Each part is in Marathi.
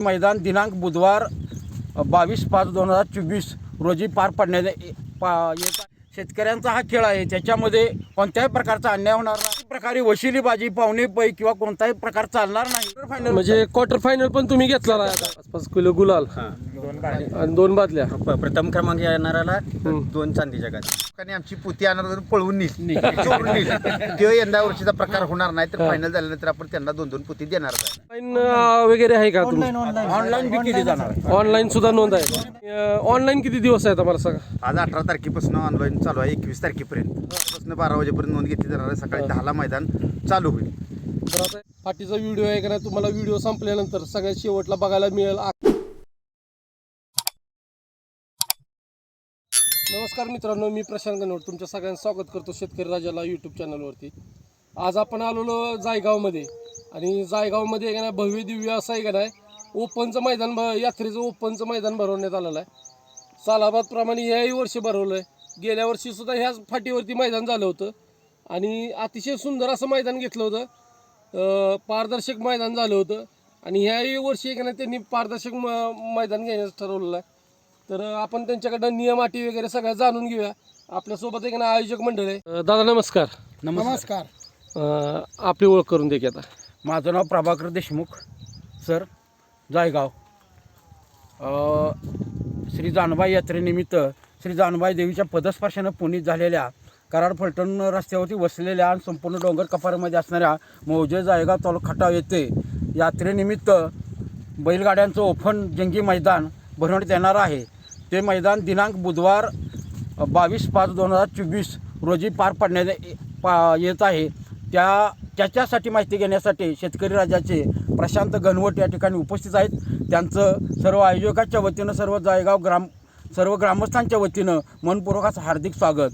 मैदान दिनांक बुधवार 22/5/2024 रोजी पार पडण्यात येत आहे। शेतकऱ्यांचा हा खेळ आहे, त्याच्यामध्ये कोणत्याही प्रकारचा अन्याय होणार नाही, प्रकारे वशिलीबाजी पावणे पै किंवा कोणताही प्रकार चालणार नाही। फायनल म्हणजे क्वार्टर फायनल पण तुम्ही घेतला आहे 5 किलो गुलाल आणि 2 बादल्या। प्रथम क्रमांक येणाऱ्याला 2 चांदीच्या गादी आमची पुती आणणार पळवून नेईल तो यंदा वर्षीचा प्रकार होणार नाही, तर फायनल झाल्यानंतर आपण त्यांना 2-2 पुती देणार आहे। ऑनलाईन वगैरे आहे का? ऑनलाईन बी केली जाणार आहे। ऑनलाईन सुद्धा नोंद आहे। ऑनलाईन किती दिवस आहे तुम्हाला सांगा? आज 18 तारखेपासून ऑनलाईन चालू आहे, 21 तारखेपर्यंत 12 वाजेपर्यंत नोंद घेतली जाणार आहे। सकाळी 10ला मैदान चालू होईल। तर आता पाठीचा व्हिडिओ आहे का नाही, तुम्हाला व्हिडिओ संपल्यानंतर सगळ्यात शेवटला बघायला मिळेल। नमस्कार मित्रांनो, मी प्रशांत गणवट तुमच्या सगळ्यांचं स्वागत करतो शेतकरी राजाला यूट्यूब चॅनलवरती। आज आपण आलेलो जायगावमध्ये, आणि जायगावमध्ये का नाही भव्य दिव्य असं आहे का नाही ओपनचं मैदान, यात्रेचं ओपनचं मैदान भरवण्यात आलेलं आहे। सालाबादप्रमाणे याही वर्षी भरवलं आहे। गेल्या वर्षी सुद्धा ह्याच फाटीवरती मैदान झालं होतं आणि अतिशय सुंदर असं मैदान घेतलं होतं, पारदर्शक मैदान झालं होतं। आणि ह्याही वर्षी का नाही त्यांनी पारदर्शक मैदान घेण्याचं ठरवलेलं आहे। तर आपण त्यांच्याकडं नियम अटी वगैरे सगळं जाणून घेऊया। आपल्यासोबत एक ना आयोजक मंडळ आहे। दादा नमस्कार। नमस्कार। आपली ओळख करून दे की आता। माझं नाव प्रभाकर देशमुख सर, जायगाव। श्री जानबाई यात्रेनिमित्त श्री जानबाई देवीच्या पदस्पर्शानं पुनीत झालेल्या कराड फलटण रस्त्यावरती वसलेल्या आणि संपूर्ण डोंगर कपारीमध्ये असणाऱ्या मौजे जायगाव तालुका खटाव येथे यात्रेनिमित्त बैलगाड्यांचं ओपन जंगी मैदान भरवण्यात येणार आहे। ते मैदान दिनांक बुधवार 22/5/2024 रोजी पार पडण्यात येत आहे। त्याच्यासाठी माहिती घेण्यासाठी शेतकरी राजाचे प्रशांत गणवट या ठिकाणी उपस्थित आहेत। त्यांचं सर्व आयोजकाच्या वतीनं सर्व ग्रामस्थांच्या वतीनं मनपूर्वक असं हार्दिक स्वागत।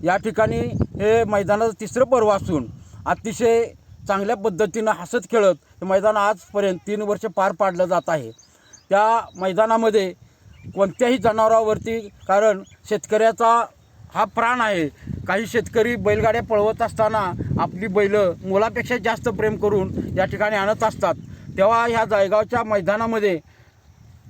या ठिकाणी हे मैदानाचं 3रं पर्व असून अतिशय चांगल्या पद्धतीनं हसत खेळत हे मैदान आजपर्यंत 3 वर्ष पार पाडलं जात आहे। त्या मैदानामध्ये कोणत्याही जनावरावरती, कारण शेतकऱ्याचा हा प्राण आहे, काही शेतकरी बैलगाड्या पळवत असताना आपली बैल मुलापेक्षा जास्त प्रेम करून या ठिकाणी आणत असतात, तेव्हा ह्या जायगावच्या मैदानामध्ये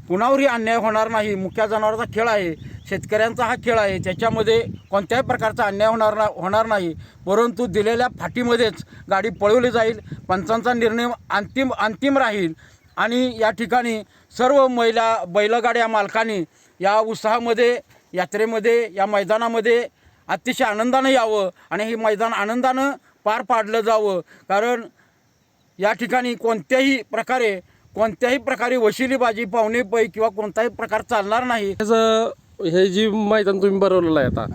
कुणावरही अन्याय होणार नाही। मुख्य जनावरांचा खेळ आहे, शेतकऱ्यांचा हा खेळ आहे, त्याच्यामध्ये कोणत्याही प्रकारचा अन्याय होणार नाही, परंतु दिलेल्या फाटीमध्येच गाडी पळवली जाईल। पंचांचा निर्णय अंतिम राहील। आणि या ठिकाणी सर्व बैलगाड्या मालकांनी या उत्साहामध्ये, यात्रेमध्ये, या मैदानामध्ये अतिशय आनंदानं यावं आणि हे मैदान आनंदानं पार पाडलं जावं, कारण या ठिकाणी कोणत्याही प्रकारे वशिलीबाजी पावणे पै किंवा कोणताही प्रकार चालणार नाही। हे जी मैदान तुम्ही भरवलेलं आहे आता,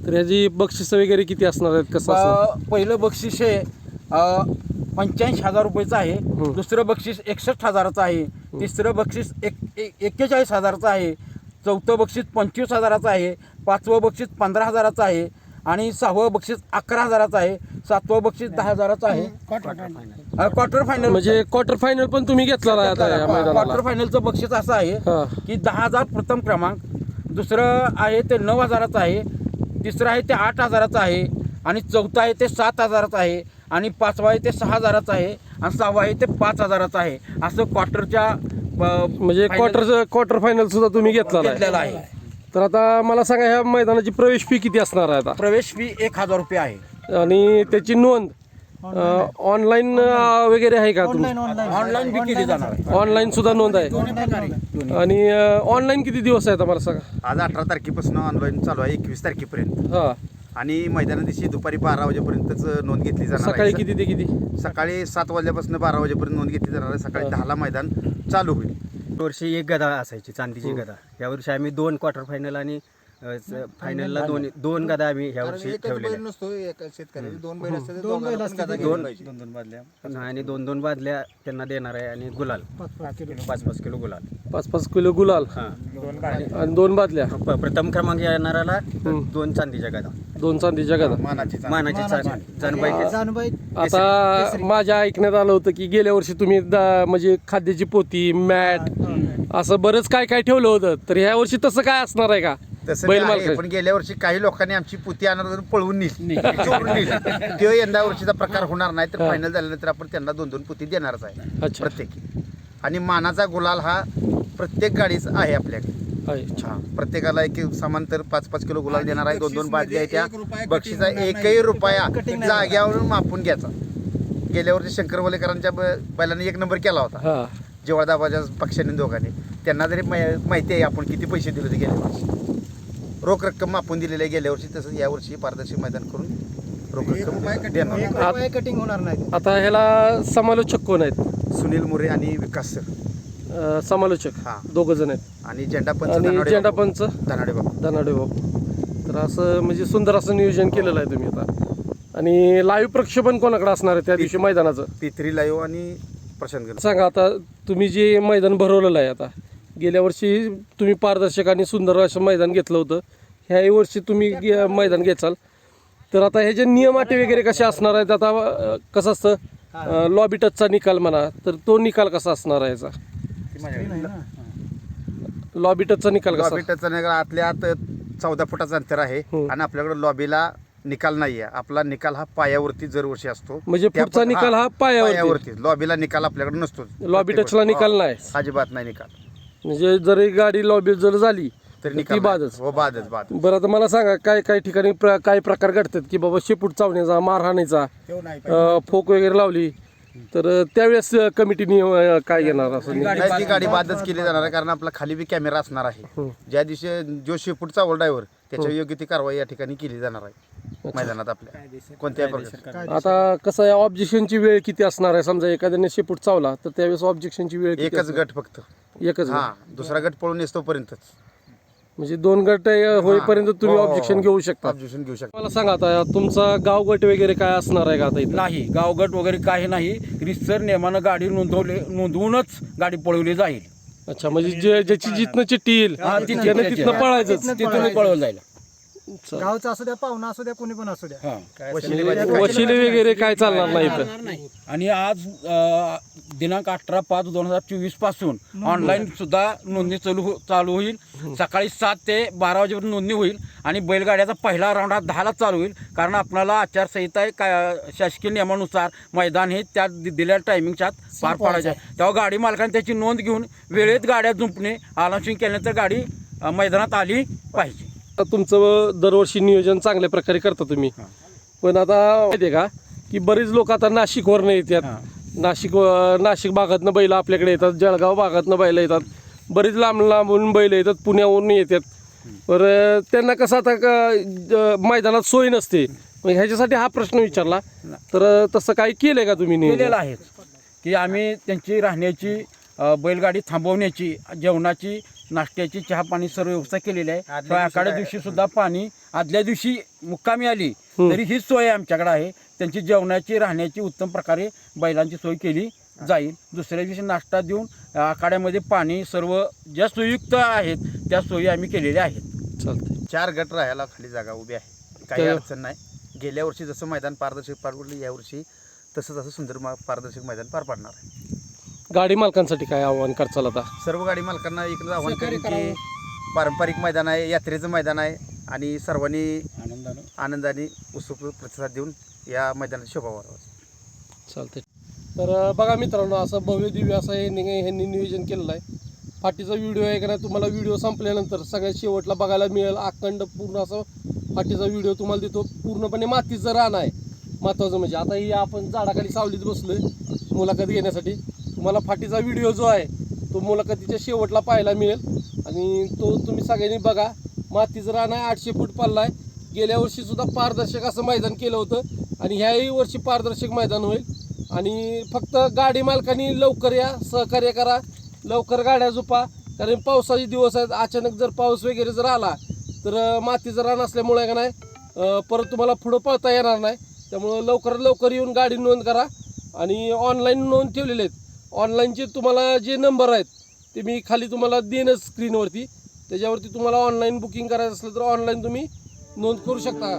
तर ह्याची बक्षिसं वगैरे किती असणार आहेत? कसं? पहिलं बक्षीस हे 85,000 रुपयाचं आहे, दुसरं बक्षीस 61,000चं आहे, तिसरं बक्षीस 41,000चं आहे, चौथं बक्षीस 25,000चं आहे, 5वं बक्षीस 15,000चं आहे, आणि 6वं बक्षीस 11,000चं आहे, 7वं बक्षीस 10,000चं आहे। क्वार्टर फायनल म्हणजे क्वार्टर फायनल पण तुम्ही घेतला आहे आता या मैदानाला? क्वार्टर फायनलचं बक्षीस असं आहे की 10,000 प्रथम क्रमांक, दुसरं आहे ते 9,000चं आहे, तिसरं आहे ते 8,000चं आहे, आणि चौथं आहे ते 7,000चं आहे, आणि 5वं आहे ते 6,000चं आहे, आणि 6वं आहे ते 5,000चं आहे। असं क्वार्टरच्या म्हणजे क्वार्टर फायनल सुद्धा तुम्ही घेतलेला आहे। तर आता मला सांगा, ह्या मैदानाची प्रवेश फी किती असणार आहे? आता प्रवेश फी 1,000 रुपये आहे, आणि त्याची नोंद ऑनलाईन वगैरे आहे का? ऑनलाईन बी केली जाणार आहे। ऑनलाईन सुद्धा नोंद आहे। आणि ऑनलाईन किती दिवस आहे मला सांगा? आज 18 तारखेपासून ऑनलाईन चालू आहे, 21 तारखेपर्यंत। आणि मैदाना दिवशी दुपारी 12 वाजेपर्यंतच नोंद घेतली जाणार आहे। सकाळी किती ते किती? सकाळी 7 वाजल्यापासून 12 वाजेपर्यंत नोंद घेतली जाणार आहे। सकाळी 10ला मैदान चालू होईल। वर्षी 1 गदा असायची, चांदीची गदा। यावर्षी आम्ही 2 क्वार्टर फायनल आणि फायनलला दोन गदा आम्ही ह्या वर्षी ठेवलेल्या आणि 2-2 बादल्या त्यांना देणार आहे, आणि गुलाल 5-5 किलो गुलाल, 5-5 किलो गुलाल आणि 2 बादल्या। प्रथम क्रमांक येणाऱ्याला 2 चांदीच्या गदा, 2 चांदीच्या गदा, मानाची जानबाई। आता माझ्या ऐकण्यात आलं होतं की गेल्या वर्षी तुम्ही म्हणजे खाद्याची पोती, मॅट, असं बरंच काय ठेवलं होतं, तर ह्या वर्षी तसं काय असणार आहे का? तसं आहे, पण गेल्या वर्षी काही लोकांनी आमची पुती आणणार पळवून नेईल तो यंदा वर्षीचा प्रकार होणार नाही, तर फायनल झाल्यानंतर आपण त्यांना 2-2 पुती देणारच आहे प्रत्येकी। आणि मानाचा गुलाल हा प्रत्येक गाडीच आहे आपल्याकडे. आहे. हा, प्रत्येकाला एक समांतर 5-5 किलो गुलाल देणार आहे. 2-2 बादल्या आहेत त्या. बक्षीचा एकही रुपया जाग्यावरून मापून घ्यायचा. गेल्या वर्षी शंकरवलेकरांच्या बैलांनी 1 नंबर केला होता हा जेवळदाबाच्या पक्षाने दोघांनी. त्यांना जरी माहिती आहे आपण किती पैसे दिले होते गेल्या वर्षी. रोख रक्कम मापून दिलेली आहे गेल्या वर्षी. तसंच यावर्षी पारदर्शक मैदान करून रोख रक्कम देणार. कटिंग होणार नाही. आता ह्याला समालोचक कोण आहेत? सुनील मोरे आणि विकास सर समालोचक हा. 2 जण आहेत आणि झेंडापंच आणि धनावडे झेंडापंच बाबू. धनावडे बाबू. धनावडे बाबू. तर असं म्हणजे सुंदर असं नियोजन केलेलं आहे तुम्ही आता. आणि लाईव्ह प्रक्षेपण कोणाकडे असणार आहे त्या दिवशी मैदानाचं? P3 लाईव्ह आणि प्रशांत गण. सांगा आता तुम्ही जे मैदान भरवलेलं आहे आता, गेल्या वर्षी तुम्ही पारदर्शक आणि सुंदर असं मैदान घेतलं होतं, ह्याही वर्षी तुम्ही मैदान घेचाल, तर आता ह्याचे नियम अटी वगैरे कसे असणार आहेत? आता कसं असतं लॉबी टचचा निकाल म्हणा, तर तो निकाल कसा असणार आहे याचा? लॉबी टचचा निकाल कसा? लॉबी टचचा निकाल आतल्या आत 14 फुटाचं अंतर आहे आणि आपल्याकडे लॉबीला निकाल नाहीये. आपला निकाल हा पायावरती दरवर्षी असतो. म्हणजे त्या पुढचा निकाल हा पायावरती. लॉबीला निकाल आपल्याकडे नसतो. लॉबी टचला निकाल नाही, अजिबात नाही निकाल. म्हणजे जरी गाडी लॉबी जर झाली तर ती निकाल बादच. हो, बादच. बरं, आता मला सांगा काय ठिकाणी काय प्रकार घडतात की बाबा शेपूट चावण्याचा, मारहाणीचा, फोक वगैरे लावली, तर त्यावेळेस कमिटीने काय घेणार असं? नाही, ती गाडी बादच केली जाणार आहे. कारण आपला खाली बी कॅमेरा असणार आहे. ज्या दिवशी जो शेपूटचा ड्रायव्हर त्याच्या योग्य ती कारवाई या ठिकाणी केली जाणार आहे मैदानात आपल्या कोणत्याही प्रकार. आता कसं आहे, ऑब्जेक्शनची वेळ किती असणार आहे? समजा एखाद्याने शेपूट चावला तर त्यावेळेस ऑब्जेक्शनची वेळ किती एकच असणार? गट फक्त. एकच गट. हा, दुसरा गट पळून येतोपर्यंतच म्हणजे 2 गट होईपर्यंत तुम्ही हो, ऑब्जेक्शन घेऊ शकता. ऑब्जेक्शन घेऊ शकता. मला सांगा आता तुमचा गावगट वगैरे काय असणार आहे का आता इथं? नाही, गावगट वगैरे काही नाही. रितसर नियमानं गाडी नोंदवूनच गाडी पळवली जाईल. अच्छा, म्हणजे ज्याची जिथनं चिठ्ठी येईल त्याने तिथनं पळायचंच. तिथून पळवलं जाईल. गावचा असू द्या, पाहुणा असू द्या, कोणी पण असू द्या. हा. वशिले वगैरे काय चालणार नाही इथं. आणि आज दिनांक 18/5/2024 पासून ऑनलाईन सुद्धा नोंदणी चालू होईल. सकाळी 7 ते 12 वाजेपर्यंत नोंदणी होईल आणि बैलगाड्याचा पहिला राऊंड हा 10ला चालू होईल. कारण आपल्याला आचारसंहिता शासकीय नियमानुसार मैदान हे त्या दिलेल्या टायमिंगच्या आत पार पाडायचे आहे. तेव्हा गाडी मालकाने त्याची नोंद घेऊन वेळेत गाड्या जुंपणे, अनाउन्सिंग केल्यानंतर गाडी मैदानात आली पाहिजे. आता तुमचं दरवर्षी नियोजन चांगल्या प्रकारे करता तुम्ही, पण आता माहिती आहे का की बरीच लोक आता नाशिकवरनं येतात. नाशिक भागातनं बैल आपल्याकडे येतात, जळगाव भागातनं बैल येतात, बरीच लांब लांबून बैल येतात, पुण्यावरून येतात. तर त्यांना कसं आता मैदानात सोय नसते. मग ह्याच्यासाठी हा प्रश्न विचारला. तर तसं काही केलंय का तुम्ही नियोजन? केलेलं आहे की आम्ही त्यांची राहण्याची, बैलगाडी थांबवण्याची, जेवणाची, नाश्त्याची, चहा पाणी सर्व व्यवस्था केलेली आहे. आखाड्या दिवशी सुद्धा पाणी, आदल्या दिवशी मुक्कामी आली तरी ही सोय आमच्याकडे आहे. त्यांची जेवणाची, राहण्याची उत्तम प्रकारे बैलांची सोय केली जाईल. दुसऱ्या दिवशी नाश्ता देऊन आखाड्यामध्ये पाणी, सर्व ज्या सोयीयुक्त आहेत त्या सोयी आम्ही केलेल्या आहेत. चालतंय. 4 गट राहायला खाली जागा उभी आहे. काही अडचण नाही. गेल्या वर्षी जसं मैदान पारदर्शक पार पडलं, यावर्षी तसं सुंदर पारदर्शक मैदान पार पाडणार आहे. गाडी मालकांसाठी काय आव्हान करचाल आता? सर्व गाडी मालकांना एकच आव्हान करेन की पारंपरिक मैदान आहे, यात्रेचं मैदान आहे आणि सर्वांनी आनंदाने उत्सुक प्रतिसाद देऊन या मैदानात शोभा वाढवा. चालते. तर बघा मित्रांनो, असं भव्य दिव्य असं ह्यांनी नियोजन केलेलं आहे. फाटीचा व्हिडिओ आहे का नाही, तुम्हाला व्हिडिओ संपल्यानंतर सगळ्यात शेवटला बघायला मिळेल. अखंड पूर्ण असं फाटीचा व्हिडिओ तुम्हाला देतो. पूर्णपणे मातीचं रान आहे. महत्त्वाचं म्हणजे आता ही आपण झाडाखाली सावलीत बसलोय मुलाखत घेण्यासाठी. तुम्हाला फाटीचा व्हिडिओ जो आहे तो मुलाखतीच्या शेवटला पाहायला मिळेल आणि तो तुम्ही सगळ्यांनी बघा. मातीचं रान आहे, 800 फूट पल्ला आहे. गेल्या वर्षी सुद्धा पारदर्शक असं मैदान केलं होतं आणि ह्याही वर्षी पारदर्शक मैदान होईल. आणि फक्त गाडी मालकांनी लवकर या, सहकार्य करा, लवकर गाड्या झोपा. कारण पावसाचे दिवस आहेत. अचानक जर पाऊस वगैरे जर आला तर मातीचं रान असल्यामुळे का नाही परत तुम्हाला पुढं पळता येणार नाही. त्यामुळं लवकरात लवकर येऊन गाडी नोंद करा. आणि ऑनलाईन नोंद ठेवलेले आहेत. ऑनलाईनचे तुम्हाला जे नंबर आहेत ते मी खाली तुम्हाला देईनच स्क्रीनवरती. त्याच्यावरती तुम्हाला ऑनलाईन बुकिंग करायचं असलं तर ऑनलाईन तुम्ही नोंद करू शकता.